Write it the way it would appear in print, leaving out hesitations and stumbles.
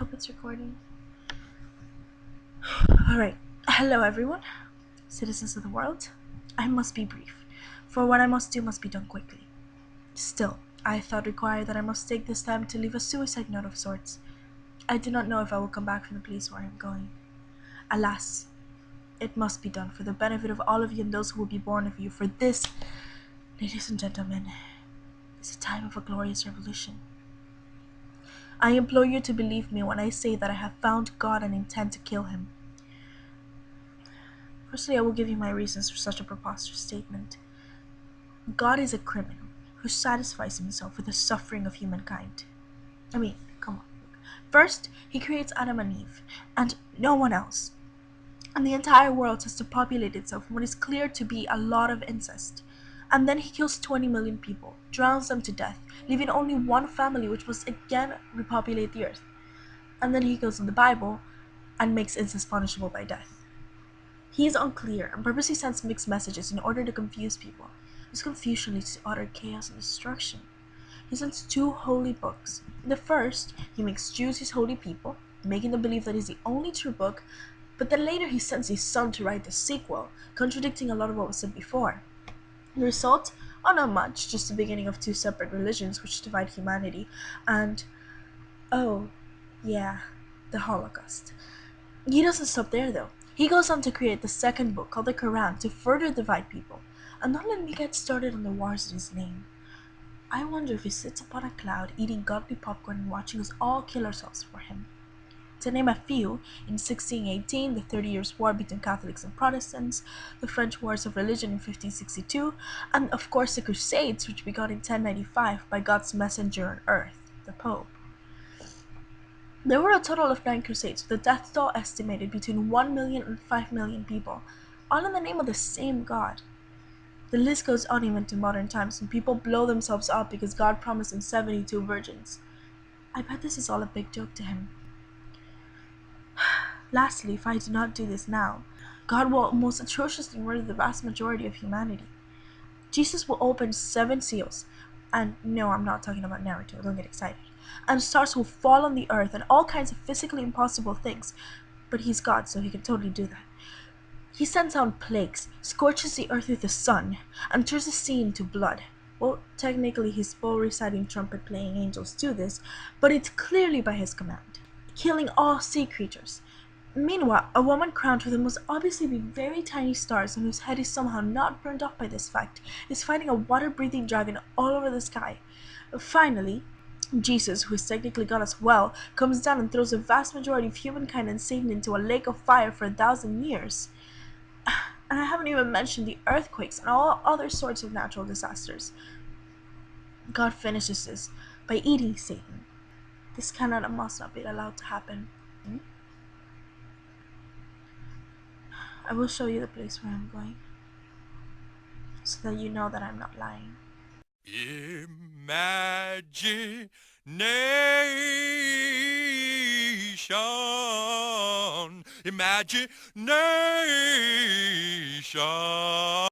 hope it's recording. Alright, hello everyone, citizens of the world. I must be brief, for what I must do must be done quickly. Still, I thought required that I must take this time to leave a suicide note of sorts. I do not know if I will come back from the place where I am going. Alas, it must be done for the benefit of all of you and those who will be born of you, for this, ladies and gentlemen, is a time of a glorious revolution. I implore you to believe me when I say that I have found God and intend to kill him. Firstly, I will give you my reasons for such a preposterous statement. God is a criminal who satisfies himself with the suffering of humankind. I mean, come on. First, he creates Adam and Eve, and no one else. And the entire world has to populate itself from what is clear to be a lot of incest. And then he kills 20 million people, drowns them to death, leaving only one family which must again repopulate the earth. And then he goes in the Bible and makes incest punishable by death. He is unclear and purposely sends mixed messages in order to confuse people. His confusion leads to utter chaos and destruction. He sends 2 holy books. In the first, he makes Jews his holy people, making them believe that he's the only true book, but then later he sends his son to write the sequel, contradicting a lot of what was said before. The result? Oh, not much, just the beginning of 2 separate religions which divide humanity, and, oh, yeah, the Holocaust. He doesn't stop there though. He goes on to create the second book called the Quran to further divide people. And don't let me get started on the wars in his name. I wonder if he sits upon a cloud eating godly popcorn and watching us all kill ourselves for him. To name a few, in 1618, the 30 Years' War between Catholics and Protestants, the French Wars of Religion in 1562, and of course the Crusades, which began in 1095 by God's messenger on earth, the Pope. There were a total of 9 crusades, with a death toll estimated between 1 million and 5 million people, all in the name of the same God. The list goes on even to modern times when people blow themselves up because God promised them 72 virgins. I bet this is all a big joke to him. Lastly, if I do not do this now, God will most atrociously murder the vast majority of humanity. Jesus will open 7 seals, and no, I'm not talking about Naruto, don't get excited. And stars will fall on the earth and all kinds of physically impossible things, but he's God, so he can totally do that. He sends out plagues, scorches the earth with the sun, and turns the sea into blood. Well, technically his bow-reciting trumpet-playing angels do this, but it's clearly by his command, killing all sea creatures. Meanwhile, a woman crowned with the most obviously be very tiny stars and whose head is somehow not burned off by this fact is fighting a water-breathing dragon all over the sky. Finally, Jesus, who is technically God as well, comes down and throws the vast majority of humankind and Satan into a lake of fire for 1,000 years. And I haven't even mentioned the earthquakes and all other sorts of natural disasters. God finishes this by eating Satan. This cannot and must not be allowed to happen. I will show you the place where I'm going, so that you know that I'm not lying. Imagination, imagination.